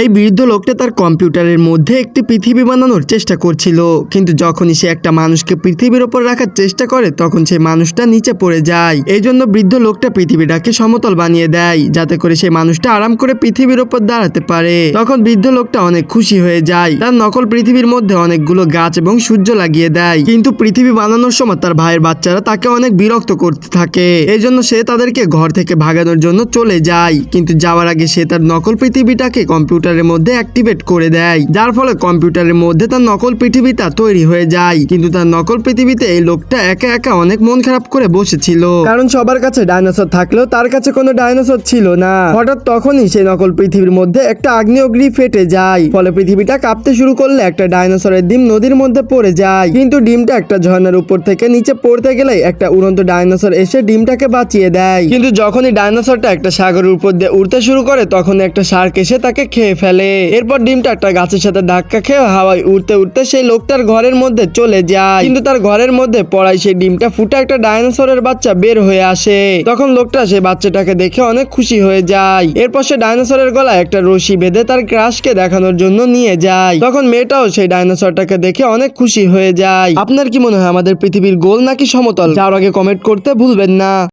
এই বৃদ্ধ লোকটা তার কম্পিউটারের মধ্যে একটি পৃথিবী বানানোর চেষ্টা করছিল, কিন্তু যখনই সে একটা মানুষকে পৃথিবীর ওপর রাখার চেষ্টা করে তখন সেই মানুষটা নিচে পড়ে যায়। এই জন্য বৃদ্ধ লোকটা পৃথিবীটাকে সমতল বানিয়ে দেয় যাতে করে সেই মানুষটা আরাম করে পৃথিবীর ওপর দাঁড়াতে পারে। তখন বৃদ্ধ লোকটা অনেক খুশি হয়ে যায়। তার নকল পৃথিবীর মধ্যে অনেকগুলো গাছ এবং সূর্য লাগিয়ে দেয়, কিন্তু পৃথিবী বানানোর সময় তার ভাইয়ের বাচ্চারা তাকে অনেক বিরক্ত করতে থাকে। এই জন্য সে তাদেরকে ঘর থেকে ভাগানোর জন্য চলে যায়, কিন্তু যাওয়ার আগে সে তার নকল পৃথিবীটাকে কম্পিউটারের মধ্যে অ্যাক্টিভেট করে দেয়, যার ফলে কম্পিউটারের মধ্যে তার নকল পৃথিবীটা তৈরি হয়ে যায়। কিন্তু তার নকল পৃথিবীতে এই লোকটা একা একা অনেক মন খারাপ করে বসেছিল, কারণ সবার কাছে ডাইনোসর থাকলেও তার কাছে কোনো ডাইনোসর ছিল না। হঠাৎ তখনই সেই নকল পৃথিবীর মধ্যে একটা আগ্নেয়গিরি ফেটে যায়, ফলে পৃথিবীটা কাঁপতে শুরু করলে একটা ডাইনোসরের ডিম নদীর মধ্যে পড়ে যায়। কিন্তু ডিমটা একটা ঝর্ণার উপর থেকে নিচে পড়তে গেলে একটা উড়ন্ত ডাইনোসর এসে ডিমটাকে বাঁচিয়ে দেয়। কিন্তু যখনই ডাইনোসরটা একটা সাগরের উপর দিয়ে উড়তে শুরু করে তখন একটা শার্ক এসে তাকে খেয়ে ফেলে। এরপর ডিমটা একটা গাছের সাথে ধাক্কা খেয়ে হাওয়ায় উড়তে উড়তে সেই লোকটার ঘরের মধ্যে চলে যায়, কিন্তু তার ঘরের মধ্যে পড়ায় সেই ডিমটা ফুটে একটা ডাইনোসরের বাচ্চা বের হয়ে আসে। তখন লোকটা সেই বাচ্চাটাকে দেখে অনেক খুশি হয়ে যায়। এরপর সে ডাইনোসরের গলায় একটা রশি বেঁধে তার ক্রাশকে দেখানোর জন্য নিয়ে যায়। তখন মেয়েটাও সেই ডাইনোসরটাকে দেখে অনেক খুশি হয়ে যায়। আপনার কি মনে হয় আমাদের পৃথিবীর গোল নাকি সমতল? যাওয়ার আগে কমেন্ট করতে ভুলবেন না।